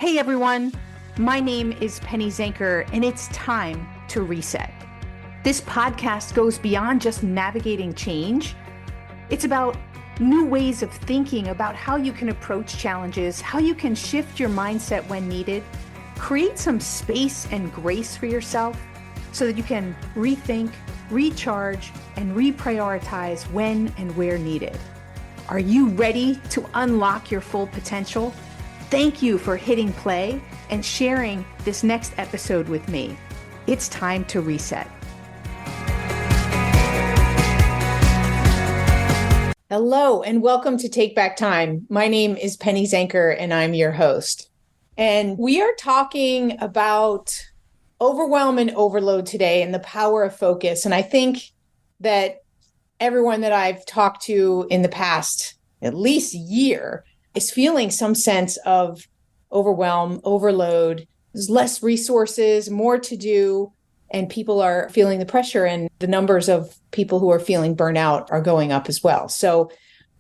Hey everyone, my name is Penny Zanker, and it's time to reset. This podcast goes beyond just navigating change. It's about new ways of thinking about how you can approach challenges, how you can shift your mindset when needed, create some space and grace for yourself so that you can rethink, recharge, and reprioritize when and where needed. Are you ready to unlock your full potential? Thank you for hitting play and sharing this next episode with me. It's time to reset. Hello, and welcome to Take Back Time. My name is Penny Zanker, and I'm your host. And we are talking about overwhelm and overload today and the power of focus. And I think that everyone that I've talked to in the past, at least year, is feeling some sense of overwhelm, overload. There's less resources, more to do, and people are feeling the pressure, and the numbers of people who are feeling burnout are going up as well. So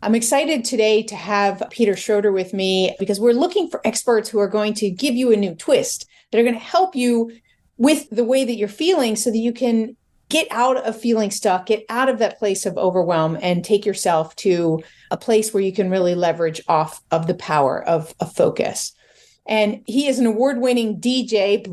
I'm excited today to have Peter Schroeder with me because we're looking for experts who are going to give you a new twist, that are going to help you with the way that you're feeling so that you can get out of feeling stuck, get out of that place of overwhelm, and take yourself to a place where you can really leverage off of the power of focus. And he is an award-winning DJ,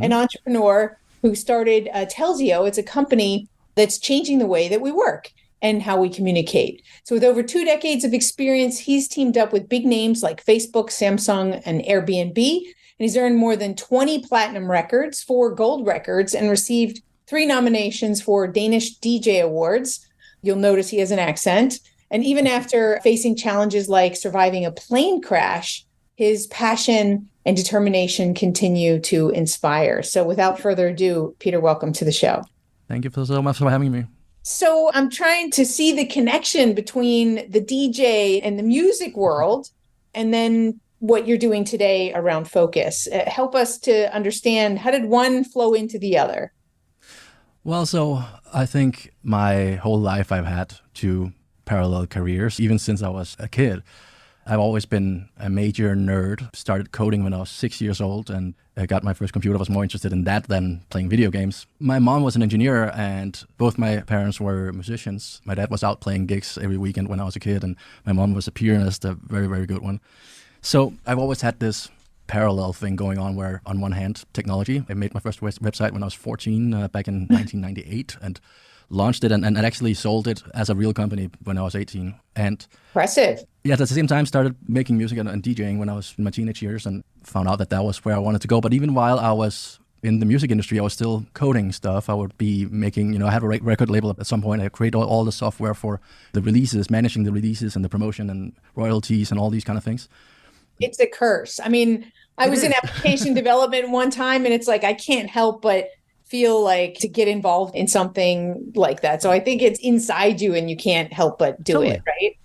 an entrepreneur who started Telsio. It's a company that's changing the way that we work and how we communicate. So with over 2 decades of experience, he's teamed up with big names like Facebook, Samsung, and Airbnb. And he's earned more than 20 platinum records, 4 gold records, and received 3 nominations for Danish DJ Awards. You'll notice he has an accent. And even after facing challenges like surviving a plane crash, his passion and determination continue to inspire. So without further ado, Peter, welcome to the show. Thank you so much for having me. So I'm trying to see the connection between the DJ and the music world, and then what you're doing today around focus. Help us to understand, how did one flow into the other? Well, so I think my whole life I've had 2 parallel careers, even since I was a kid. I've always been a major nerd. Started coding when I was 6 years old, and I got my first computer. I was more interested in that than playing video games. My mom was an engineer, and both my parents were musicians. My dad was out playing gigs every weekend when I was a kid, and my mom was a pianist, a very, very good one. So I've always had this parallel thing going on where, on one hand, technology. I made my first website when I was 14, back in 1998, and launched it and actually sold it as a real company when I was 18. And impressive. Yeah, at the same time, started making music and DJing when I was in my teenage years, and found out that was where I wanted to go. But even while I was in the music industry, I was still coding stuff. I would be making, I have a record label at some point. I create all the software for the releases, managing the releases and the promotion and royalties and all these kind of things. It's a curse. I mean, I was in application development one time, and it's like, I can't help but feel like to get involved in something like that. So I think it's inside you and you can't help but do it, right?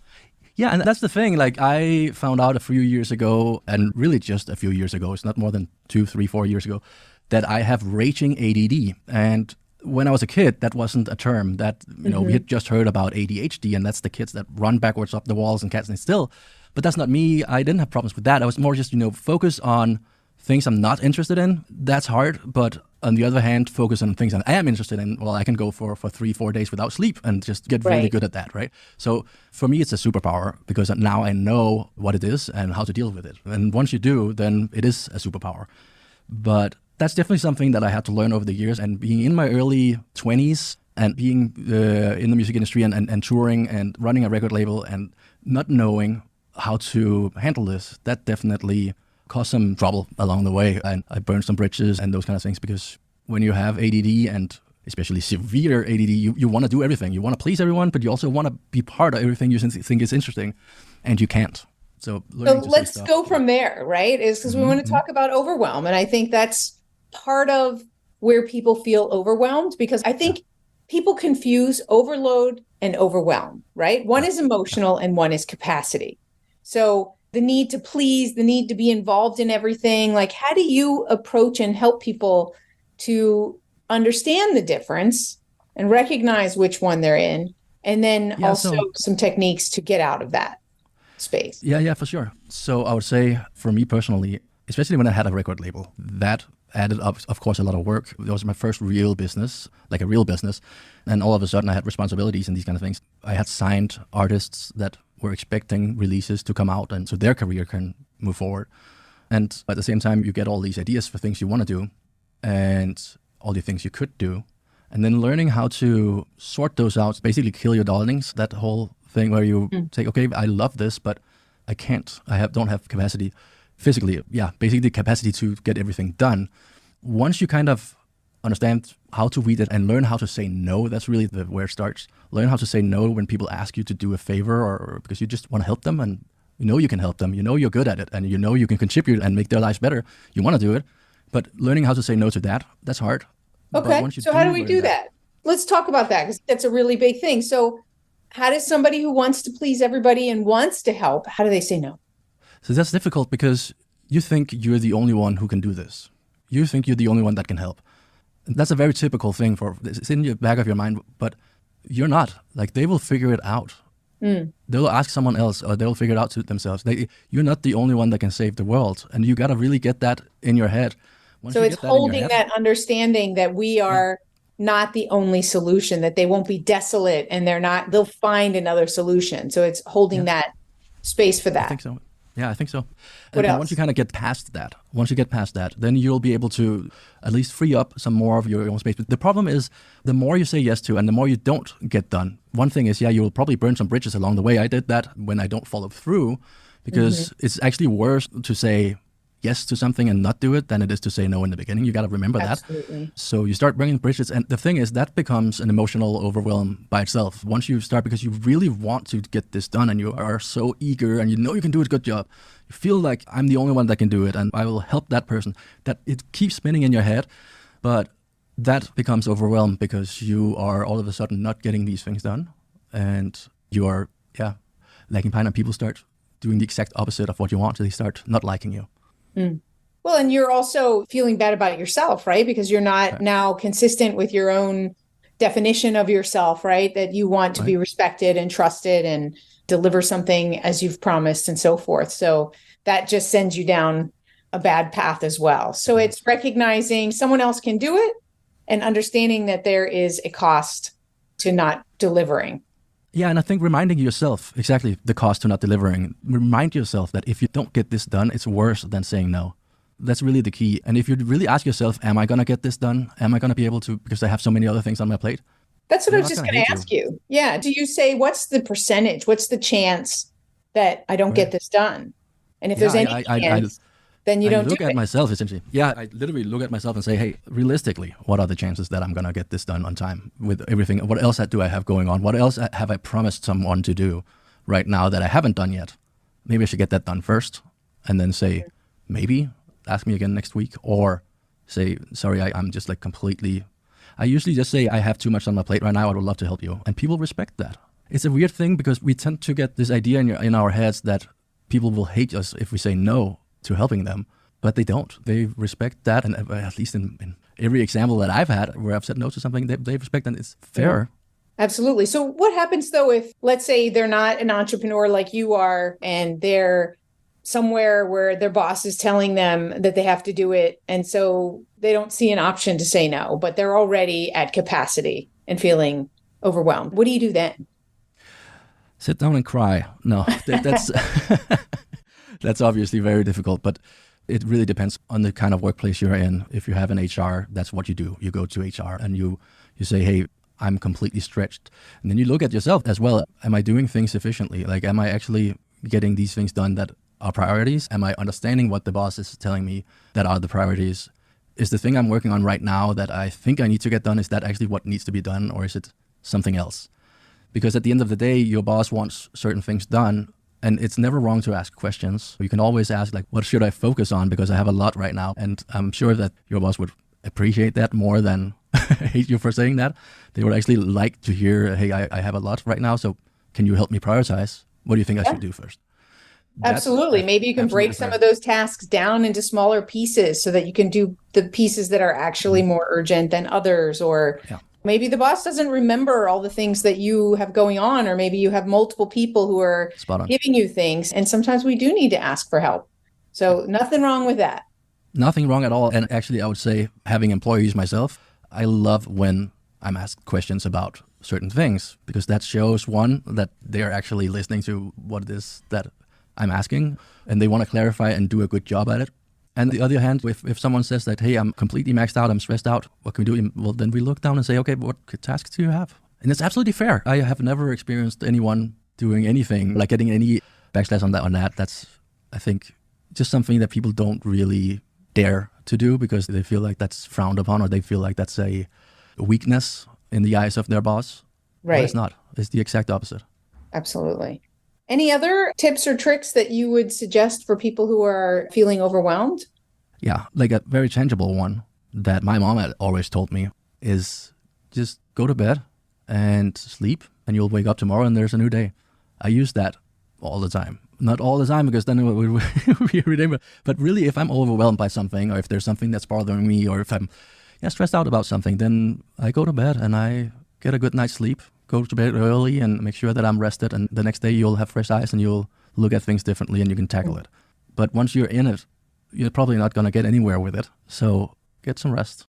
Yeah, and that's the thing. Like, I found out a few years ago, and really just a few years ago, it's not more than 2, 3, 4 years ago, that I have raging ADD. And when I was a kid, that wasn't a term that, we had just heard about ADHD, and that's the kids that run backwards up the walls and can't stay still. But that's not me. I didn't have problems with that. I was more just, focus on things I'm not interested in. That's hard. But on the other hand, focus on things that I am interested in. Well, I can go for 3, 4 days without sleep and just get really good at that, right? So for me, it's a superpower because now I know what it is and how to deal with it. And once you do, then it is a superpower. But that's definitely something that I had to learn over the years. And being in my early 20s and being in the music industry and touring and running a record label and not knowing how to handle this, that definitely caused some trouble along the way. And I burned some bridges and those kind of things, because when you have ADD, and especially severe ADD, you want to do everything. You want to please everyone, but you also want to be part of everything you think is interesting, and you can't. So let's go from there, right? Is because we want to talk about overwhelm. And I think that's part of where people feel overwhelmed, because I think people confuse overload and overwhelm, right? One is emotional and one is capacity. So the need to please, the need to be involved in everything. Like, how do you approach and help people to understand the difference and recognize which one they're in? And then some techniques to get out of that space. Yeah, for sure. So I would say, for me personally, especially when I had a record label. That added up, of course, a lot of work. It was my first real business, like a real business. And all of a sudden I had responsibilities and these kind of things. I had signed artists that were expecting releases to come out and so their career can move forward. And at the same time, you get all these ideas for things you want to do and all the things you could do. And then learning how to sort those out, basically kill your darlings, that whole thing where you say, okay, I love this, but I can't, don't have capacity physically. Yeah, basically capacity to get everything done. Once you kind of understand how to read it and learn how to say no, that's really where it starts. Learn how to say no when people ask you to do a favor or because you just want to help them and you know you can help them, you know you're good at it and you know you can contribute and make their lives better. You want to do it, but learning how to say no to that, that's hard. Okay, so how do we do that? Let's talk about that because that's a really big thing. So how does somebody who wants to please everybody and wants to help, how do they say no? So that's difficult because you think you're the only one who can do this. You think you're the only one that can help. And that's a very typical thing it's in the back of your mind, but you're not. Like they will figure it out. They'll ask someone else or they'll figure it out to themselves. You're not the only one that can save the world. And you got to really get that in your head. So it's holding that understanding that we are not the only solution, that they won't be desolate and they'll find another solution. So it's holding that space for that. I think so. Yeah, I think so. What else? Once you kind of get past that, then you'll be able to at least free up some more of your own space. But the problem is the more you say yes to and the more you don't get done. One thing is, you'll probably burn some bridges along the way. I did that when I don't follow through because it's actually worse to say yes to something and not do it than it is to say no in the beginning. You got to remember Absolutely. that. So you start burning bridges. And the thing is, that becomes an emotional overwhelm by itself. Once you start, because you really want to get this done and you are so eager and you know you can do a good job. You feel like I'm the only one that can do it and I will help that person. That it keeps spinning in your head. But that becomes overwhelmed because you are all of a sudden not getting these things done. And you are, lagging behind and people start doing the exact opposite of what you want. So they start not liking you. Well, and you're also feeling bad about yourself, right? Because you're not now consistent with your own definition of yourself, right? That you want to be respected and trusted and deliver something as you've promised and so forth. So that just sends you down a bad path as well. So it's recognizing someone else can do it and understanding that there is a cost to not delivering. Yeah, and I think reminding yourself exactly the cost to not delivering. Remind yourself that if you don't get this done, it's worse than saying no. That's really the key. And if you really ask yourself, am I going to get this done? Am I going to be able to, because I have so many other things on my plate? That's what I was just going to ask you. Yeah. Do you say, what's the percentage? What's the chance that I don't get this done? And if there's any chance, then you don't do it. I look at myself, essentially. Yeah, I literally look at myself and say, hey, realistically, what are the chances that I'm going to get this done on time with everything? What else do I have going on? What else have I promised someone to do right now that I haven't done yet? Maybe I should get that done first and then say, maybe ask me again next week, or say, sorry, I'm just like completely, I usually just say, I have too much on my plate right now. I would love to help you. And people respect that. It's a weird thing because we tend to get this idea in our heads that people will hate us if we say no to helping them, but they don't. They respect that, and at least in every example that I've had where I've said no to something, they respect and it's fair. Absolutely. So what happens though if, let's say, they're not an entrepreneur like you are, and they're somewhere where their boss is telling them that they have to do it, and so they don't see an option to say no, but they're already at capacity and feeling overwhelmed? What do you do then? Sit down and cry. No, that's that's obviously very difficult, but it really depends on the kind of workplace you're in. If you have an HR, that's what you do. You go to HR and you say, hey, I'm completely stretched. And then you look at yourself as well. Am I doing things efficiently? Like, am I actually getting these things done that are priorities? Am I understanding what the boss is telling me that are the priorities? Is the thing I'm working on right now that I think I need to get done, is that actually what needs to be done, or is it something else? Because at the end of the day, your boss wants certain things done. And it's never wrong to ask questions. You can always ask, like, what should I focus on? Because I have a lot right now. And I'm sure that your boss would appreciate that more than hate you for saying that. They would actually like to hear, hey, I have a lot right now, so can you help me prioritize? What do you think I should do first? Absolutely. Maybe you can break some of those tasks down into smaller pieces so that you can do the pieces that are actually more urgent than others, or maybe the boss doesn't remember all the things that you have going on, or maybe you have multiple people who are giving you things. And sometimes we do need to ask for help. So nothing wrong with that. Nothing wrong at all. And actually, I would say, having employees myself, I love when I'm asked questions about certain things, because that shows, one, that they're actually listening to what it is that I'm asking, and they want to clarify and do a good job at it. And on the other hand, if someone says that, hey, I'm completely maxed out, I'm stressed out, what can we do? Well, then we look down and say, okay, what tasks do you have? And it's absolutely fair. I have never experienced anyone doing anything, like getting any backslash on that. That's, I think, just something that people don't really dare to do because they feel like that's frowned upon, or they feel like that's a weakness in the eyes of their boss. Right. But it's not. It's the exact opposite. Absolutely. Any other tips or tricks that you would suggest for people who are feeling overwhelmed? Yeah, like a very tangible one that my mom had always told me is just go to bed and sleep, and you'll wake up tomorrow and there's a new day. I use that all the time. Not all the time, because then it would be ridiculous. But really, if I'm overwhelmed by something, or if there's something that's bothering me, or if I'm stressed out about something, then I go to bed and I get a good night's sleep, go to bed early and make sure that I'm rested. And the next day you'll have fresh eyes and you'll look at things differently and you can tackle it. But once you're in it, you're probably not going to get anywhere with it. So get some rest.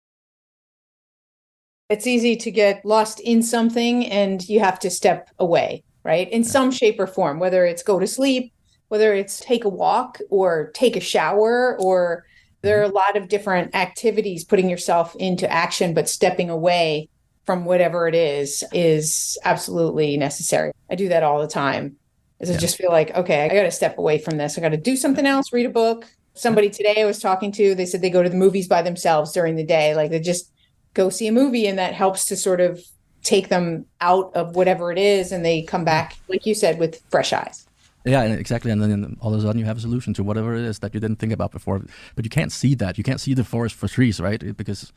It's easy to get lost in something and you have to step away, right? In some shape or form, whether it's go to sleep, whether it's take a walk or take a shower, or there are a lot of different activities, putting yourself into action, but stepping away from whatever it is absolutely necessary. I do that all the time. I just feel like, okay, I got to step away from this. I got to do something else, read a book. Somebody today I was talking to, they said they go to the movies by themselves during the day. Like they just go see a movie, and that helps to sort of take them out of whatever it is. And they come back, like you said, with fresh eyes. Yeah, exactly. And then all of a sudden you have a solution to whatever it is that you didn't think about before. But you can't see that. You can't see the forest for trees, right? Because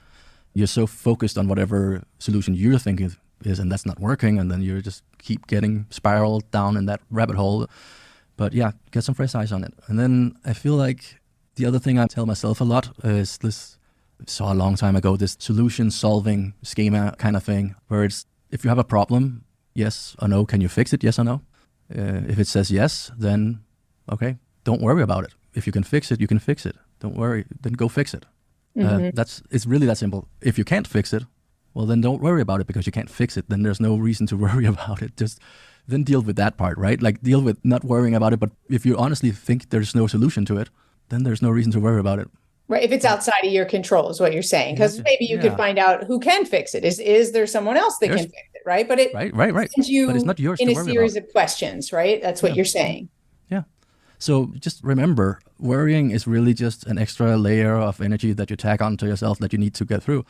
you're so focused on whatever solution you're thinking is, and that's not working. And then you just keep getting spiraled down in that rabbit hole. But yeah, get some fresh eyes on it. And then I feel like the other thing I tell myself a lot is this, I saw a long time ago, this solution solving schema kind of thing, where it's, if you have a problem, yes or no, can you fix it? Yes or no? If it says yes, then okay, don't worry about it. If you can fix it, you can fix it. Don't worry, then go fix it. It's really that simple. If you can't fix it, well, then don't worry about it, because you can't fix it. Then there's no reason to worry about it. Just then deal with that part, right? Like deal with not worrying about it. But if you honestly think there's no solution to it, then there's no reason to worry about it. Right. If it's outside of your control is what you're saying, because maybe you could find out who can fix it. Is there someone else that can fix it? Right. But it sends you but it's not yours in to a worry series about. of questions, right? That's what you're saying. Yeah. So just remember, worrying is really just an extra layer of energy that you tag onto yourself that you need to get through.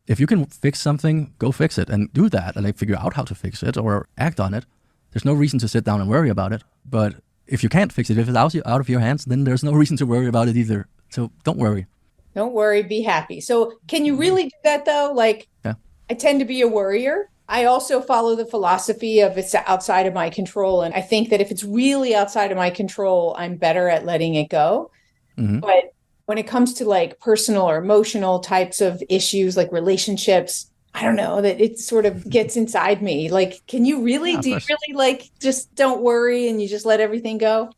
If you can fix something, go fix it and do that, and like figure out how to fix it or act on it. There's no reason to sit down and worry about it. But if you can't fix it, if it's out of your hands, then there's no reason to worry about it either. So don't worry. Don't worry, be happy. So can you really do that though? Like, I tend to be a worrier. I also follow the philosophy of it's outside of my control. And I think that if it's really outside of my control, I'm better at letting it go. But when it comes to like personal or emotional types of issues, like relationships, I don't know, that it sort of gets inside me. Like, can you really, do you really like just don't worry and you just let everything go?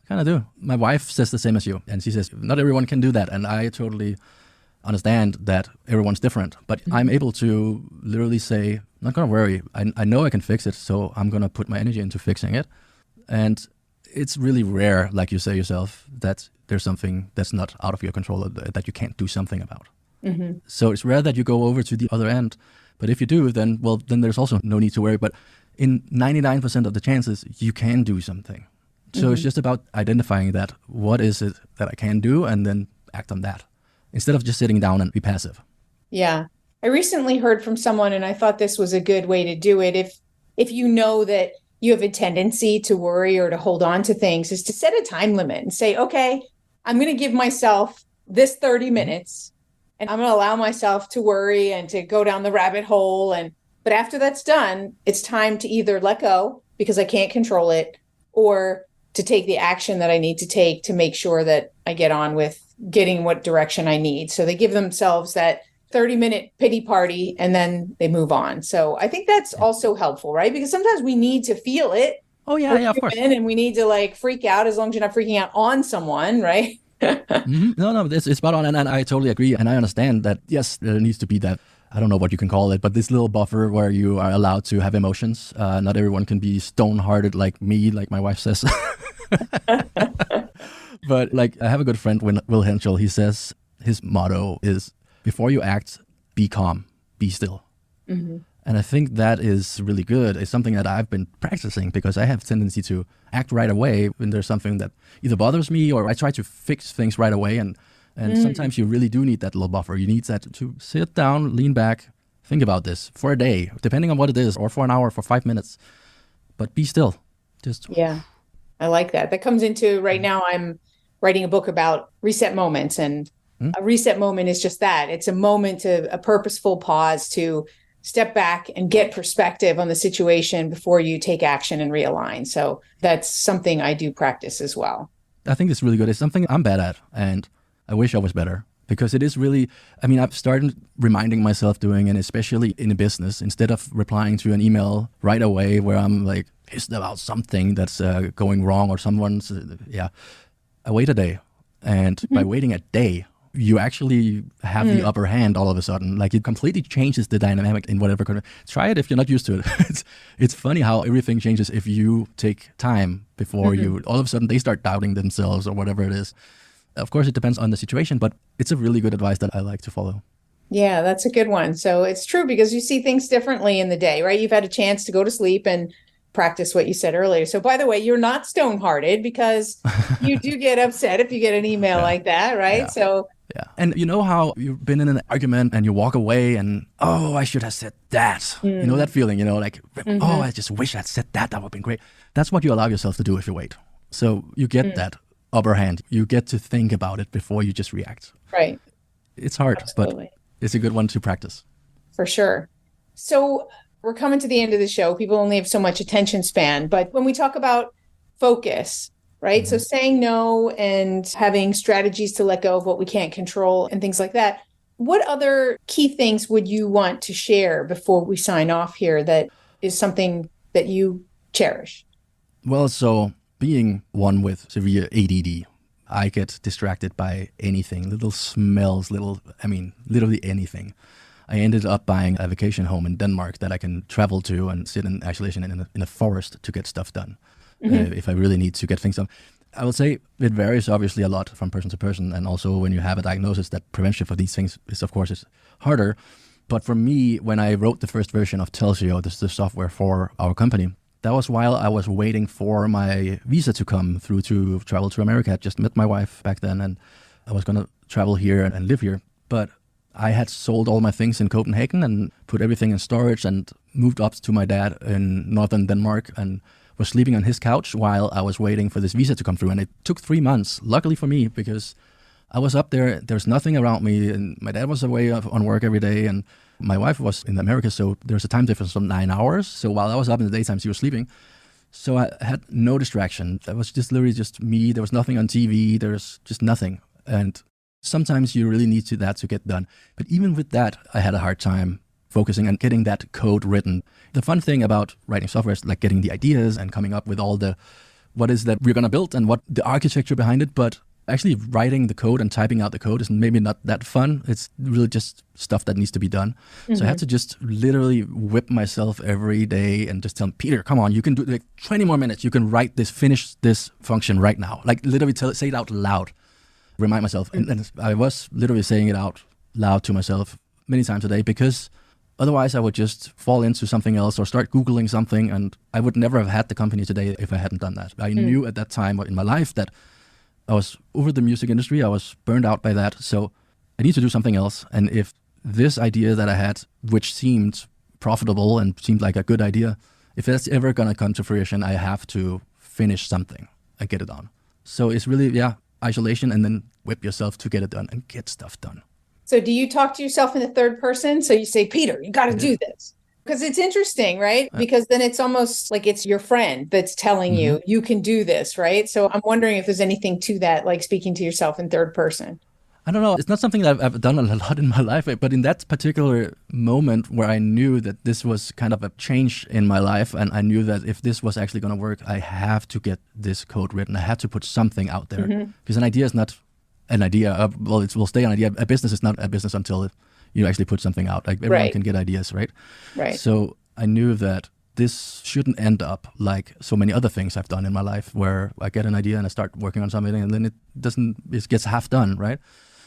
Kind of do. My wife says the same as you, and she says not everyone can do that, and I totally understand that everyone's different. But I'm able to literally say, I'm not gonna worry. I know I can fix it, so I'm gonna put my energy into fixing it. And it's really rare, like you say yourself, that there's something that's not out of your control that you can't do something about. So it's rare that you go over to the other end. But if you do, then there's also no need to worry. But in 99% of the chances, you can do something. So it's just about identifying that, what is it that I can do, and then act on that, instead of just sitting down and be passive. Yeah. I recently heard from someone, and I thought this was a good way to do it. If you know that you have a tendency to worry or to hold on to things, is to set a time limit and say, okay, I'm going to give myself this 30 minutes, and I'm going to allow myself to worry and to go down the rabbit hole. But after that's done, it's time to either let go because I can't control it, or to take the action that I need to take to make sure that I get on with getting what direction I need. So they give themselves that 30-minute pity party and then they move on. So I think that's also helpful, right? Because sometimes we need to feel it. Oh, yeah, of course. And we need to like freak out, as long as you're not freaking out on someone, right? No, no, it's spot on. And I totally agree. And I understand that, yes, there needs to be that, I don't know what you can call it, but this little buffer where you are allowed to have emotions. Not everyone can be stone-hearted like me, like my wife says. But like, I have a good friend, Will Henschel. He says his motto is, before you act, be calm, be still. And I think that is really good. It's something that I've been practicing because I have a tendency to act right away when there's something that either bothers me or I try to fix things right away. And sometimes you really do need that little buffer. You need that to sit down, lean back, think about this for a day, depending on what it is, or for an hour, for 5 minutes. But be still. Just Yeah, I like that. That comes into right now, I'm writing a book about reset moments. And a reset moment is just that. It's a moment a purposeful pause to step back and get perspective on the situation before you take action and realign. So that's something I do practice as well. I think it's really good. It's something I'm bad at, and I wish I was better because it is really, I mean, I've started reminding myself doing, and especially in a business, instead of replying to an email right away where I'm like pissed about something that's going wrong or someone's, I wait a day. And by waiting a day, you actually have the upper hand all of a sudden. Like it completely changes the dynamic in whatever kind of. Try it if you're not used to it. It's funny how everything changes if you take time before you. All of a sudden they start doubting themselves or whatever it is. Of course, it depends on the situation, but it's a really good advice that I like to follow. Yeah, that's a good one. So it's true because you see things differently in the day, right? You've had a chance to go to sleep and practice what you said earlier. So by the way, you're not stone-hearted because you do get upset if you get an email like that, right? So yeah. And you know how you've been in an argument and you walk away and, oh, I should have said that. You know that feeling, like, oh, I just wish I'd said that. That would have been great. That's what you allow yourself to do if you wait. So you get that upper hand. You get to think about it before you just react. Right. It's hard, but it's a good one to practice. For sure. So we're coming to the end of the show. People only have so much attention span. But when we talk about focus, right? So saying no and having strategies to let go of what we can't control and things like that. What other key things would you want to share before we sign off here that is something that you cherish? Well, so being one with severe ADD, I get distracted by anything, little smells, literally anything. I ended up buying a vacation home in Denmark that I can travel to and sit in isolation in a forest to get stuff done. If I really need to get things done. I would say it varies obviously a lot from person to person. And also when you have a diagnosis, that prevention for these things is of course is harder. But for me, when I wrote the first version of Telsio, this is the software for our company, that was while I was waiting for my visa to come through to travel to America. I just met my wife back then and I was going to travel here and live here. But I had sold all my things in Copenhagen and put everything in storage and moved up to my dad in northern Denmark and was sleeping on his couch while I was waiting for this visa to come through. And it took 3 months, luckily for me, because I was up there, there's nothing around me, and my dad was away on work every day, and my wife was in America, so there's a time difference of 9 hours. So while I was up in the daytime, she was sleeping. So I had no distraction. That was just literally just me. There was nothing on TV. There's just nothing. And sometimes you really need that to get done. But even with that, I had a hard time focusing on getting that code written. The fun thing about writing software is like getting the ideas and coming up with all the, what is that we're going to build and what the architecture behind it. But actually writing the code and typing out the code is maybe not that fun. It's really just stuff that needs to be done. So I had to just literally whip myself every day and just tell him, Peter, come on, you can do like 20 more minutes. You can write this, finish this function right now. Like literally say it out loud. Remind myself. And I was literally saying it out loud to myself many times a day because otherwise, I would just fall into something else or start Googling something, and I would never have had the company today if I hadn't done that. I knew at that time in my life that I was over the music industry. I was burned out by that, so I need to do something else. And if this idea that I had, which seemed profitable and seemed like a good idea, if that's ever going to come to fruition, I have to finish something and get it done. So it's really, isolation and then whip yourself to get it done and get stuff done. So do you talk to yourself in the third person? So you say, Peter, you got to do this. Because it's interesting, right? Because then it's almost like it's your friend that's telling you, you can do this, right? So I'm wondering if there's anything to that, like speaking to yourself in third person. I don't know. It's not something that I've done a lot in my life, but in that particular moment where I knew that this was kind of a change in my life, and I knew that if this was actually going to work, I have to get this code written. I have to put something out there because an idea is not an idea. Well, it will stay an idea. A business is not a business until you actually put something out. Like everyone Right. can get ideas, right? Right. So I knew that this shouldn't end up like so many other things I've done in my life, where I get an idea and I start working on something, and then it gets half done, right?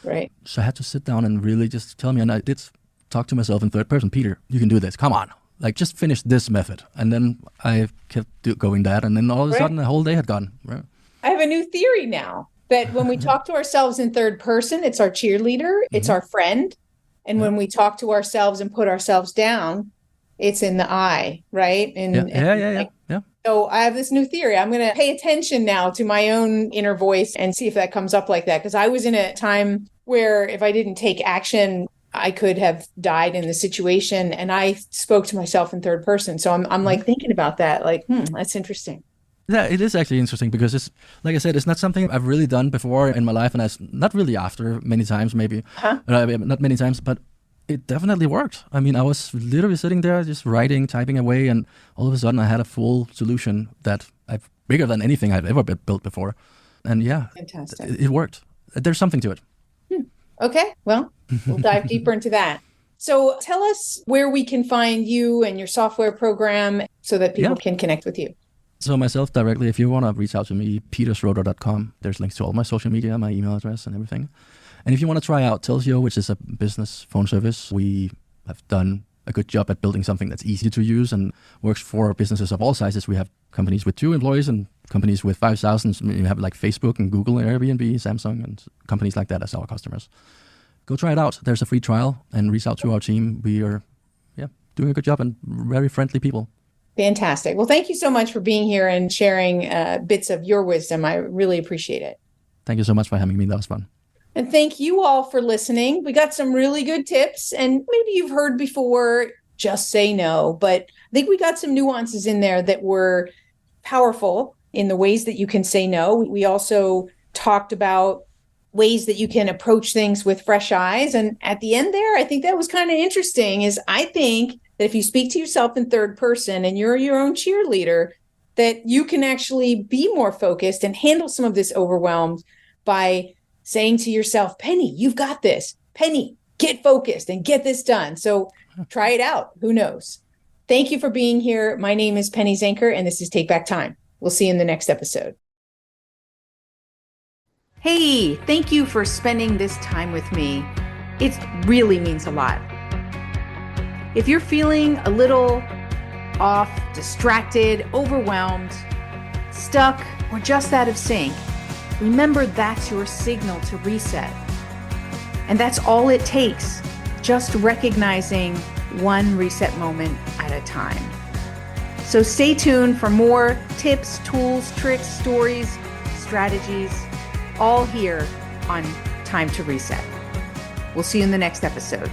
Right. So I had to sit down and really just tell me, and I did talk to myself in third person. Peter, you can do this. Come on. Like, just finish this method. And then I kept going that, and then all of a sudden the whole day had gone. Right? I have a new theory now that when we talk to ourselves in third person, it's our cheerleader, it's our friend. And when we talk to ourselves and put ourselves down, it's in the I, right? Yeah. So I have this new theory. I'm going to pay attention now to my own inner voice and see if that comes up like that. Because I was in a time where if I didn't take action, I could have died in the situation. And I spoke to myself in third person. So I'm like thinking about that, like, that's interesting. Yeah, it is actually interesting because it's, like I said, it's not something I've really done before in my life, and I've not really after many times, maybe. Not many times, but it definitely worked. I mean, I was literally sitting there just writing, typing away, and all of a sudden I had a full solution that I've bigger than anything I've ever built before. And yeah, Fantastic. It worked. There's something to it. Okay, well, we'll dive deeper into that. So tell us where we can find you and your software program so that people can connect with you. So myself directly, if you want to reach out to me, peterschroeder.com. There's links to all my social media, my email address and everything. And if you want to try out Telsio, which is a business phone service, we have done a good job at building something that's easy to use and works for businesses of all sizes. We have companies with 2 employees and companies with 5,000. We have like Facebook and Google and Airbnb, Samsung, and companies like that as our customers. Go try it out. There's a free trial and reach out to our team. We are doing a good job and very friendly people. Fantastic. Well, thank you so much for being here and sharing bits of your wisdom. I really appreciate it. Thank you so much for having me. That was fun. And thank you all for listening. We got some really good tips, and maybe you've heard before, just say no. But I think we got some nuances in there that were powerful in the ways that you can say no. We also talked about ways that you can approach things with fresh eyes. And at the end there, I think that was kind of interesting, is I think that if you speak to yourself in third person and you're your own cheerleader, that you can actually be more focused and handle some of this overwhelm by saying to yourself, Penny, you've got this. Penny, get focused and get this done. So try it out. Who knows? Thank you for being here. My name is Penny Zanker, and this is Take Back Time. We'll see you in the next episode. Hey, thank you for spending this time with me. It really means a lot. If you're feeling a little off, distracted, overwhelmed, stuck, or just out of sync, remember that's your signal to reset. And that's all it takes, just recognizing one reset moment at a time. So stay tuned for more tips, tools, tricks, stories, strategies, all here on Time to Reset. We'll see you in the next episode.